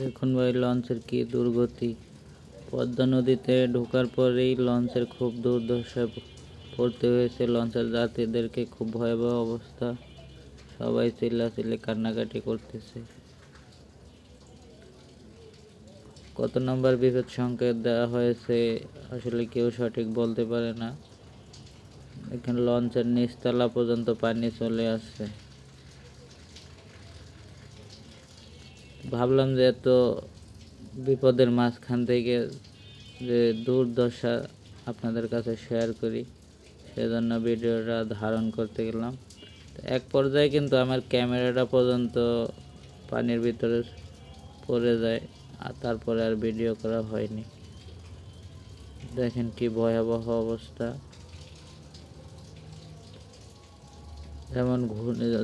দেখুন ভাই, লঞ্চের কি দুর্গতি। পদ্মা নদীতে ঢোকার পরেই লঞ্চের খুব দুর্দশায় পড়তে হয়েছে। লঞ্চের যাত্রীদেরকে খুব ভয়াবহ অবস্থা, সবাই চিল্লাচিল্লি কান্নাকাটি করতেছে। কত নম্বর বিপদ সংকেত দেওয়া হয়েছে আসলে কেউ সঠিক বলতে পারে না। এখানে লঞ্চের নিচতলা পর্যন্ত পানি চলে আসছে। ভাবলাম যে এত বিপদের মাঝখান থেকে যে দুর্দশা আপনাদের কাছে শেয়ার করি, সেজন্য ভিডিওটা ধারণ করতে গেলাম। এক পর্যায়ে কিন্তু আমার ক্যামেরাটা পর্যন্ত পানির ভিতরে পড়ে যায়, আর তারপরে আর ভিডিও করা হয়নি। দেখেন কি ভয়াবহ অবস্থা।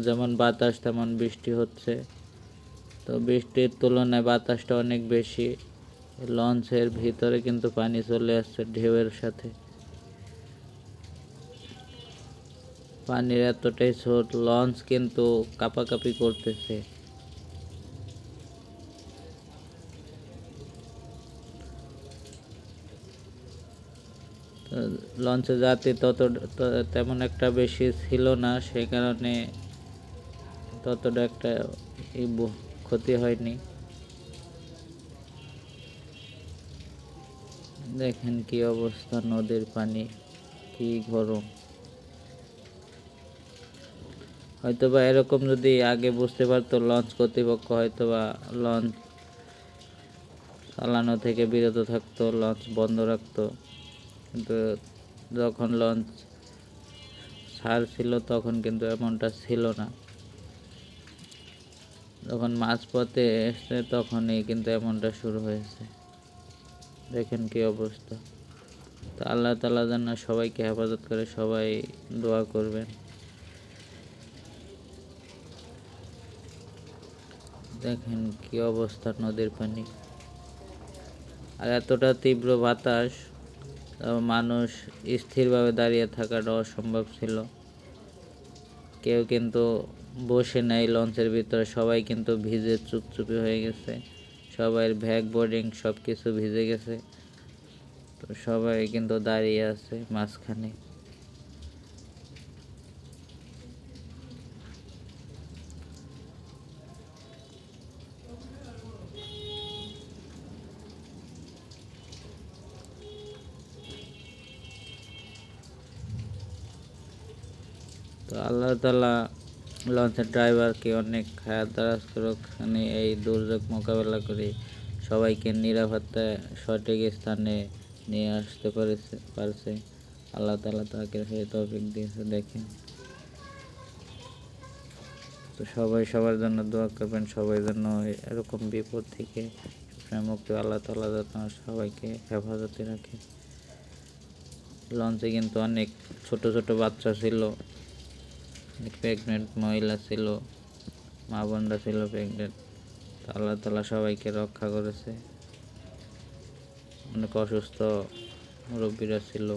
যেমন বাতাস তেমন বৃষ্টি হচ্ছে, তো বৃষ্টির তুলনায় বাতাসটা অনেক বেশি। লঞ্চের ভিতরে কিন্তু পানি চলে আসছে ঢেউয়ের সাথে। পানির এতটাই স্রোত, লঞ্চ কিন্তু কাঁপাকাঁপি করতেছে। লঞ্চে যাত্রী তেমন একটা বেশি ছিল না, সেই কারণে ততটা একটা ক্ষতি হয়নি। দেখেন কি অবস্থা, নদীর পানি কি গরম। হয়তোবা এরকম যদি আগে বুঝতে পারতো লঞ্চ কর্তৃপক্ষ, হয়তোবা লঞ্চ চালানো থেকে বিরত থাকতো, লঞ্চ বন্ধ রাখতো। কিন্তু যখন লঞ্চ ছাড়ছিল তখন কিন্তু এমনটা ছিল না। যখন মাঝপথে এসছে তখনই কিন্তু এমনটা শুরু হয়েছে। দেখেন কি অবস্থা। তো আল্লাহ তাআলা যেন সবাইকে হেফাজত করে, সবাই দোয়া করবেন। দেখেন কি অবস্থা নদীর পানি, আর এতটা তীব্র বাতাস, মানুষ স্থিরভাবে দাঁড়িয়ে থাকাটা অসম্ভব ছিল। কেউ কিন্তু বসে নাই লঞ্চের ভিতরে, সবাই কিন্তু ভিজে চুপচুপি হয়ে গেছে। সবাইয়ের ব্যাগ বোর্ডিং সব কিছু ভিজে গেছে। তো সবাই কিন্তু দাঁড়িয়ে আছে মাঝখানে। তো আল্লাহ তাআলা লঞ্চের ড্রাইভারকে অনেক হায়াত দারাজ করুক, এই দুর্যোগ মোকাবেলা করে সবাইকে নিরাপত্তায় সঠিক স্থানে নিয়ে আসতে পারছে। আল্লাহ তাআলা তাকে সেই তৌফিক দিয়েছে। দেখেন, তো সবাই সবার জন্য দোয়া করবেন, সবাই যেন এরকম বিপদ থেকে মুক্ত আল্লাহ তাআলা যেন সবাইকে হেফাজতে রাখে। লঞ্চে কিন্তু অনেক ছোট ছোট বাচ্চা ছিল, প্রেগনেন্ট মহিলা ছিল, মা বোনরা ছিল প্রেগনেন্ট। আল্লাহ তাআলা সবাইকে রক্ষা করেছে। অনেক অসুস্থ মুরব্বীরা ছিল,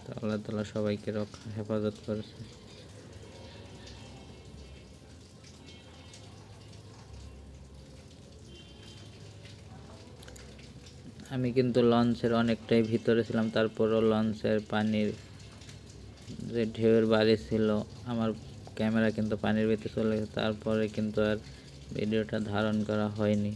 তো আল্লাহ তাআলা সবাইকে হেফাজত করেছে। আমি কিন্তু লঞ্চের অনেকটাই ভিতরে ছিলাম, তারপরও লঞ্চের পানির যে ঢেউয়ের বাড়ি ছিল, আমার ক্যামেরা কিন্তু পানির ভিতরে চলে গেছে। তারপরে কিন্তু আর ভিডিওটা ধারণ করা হয়নি।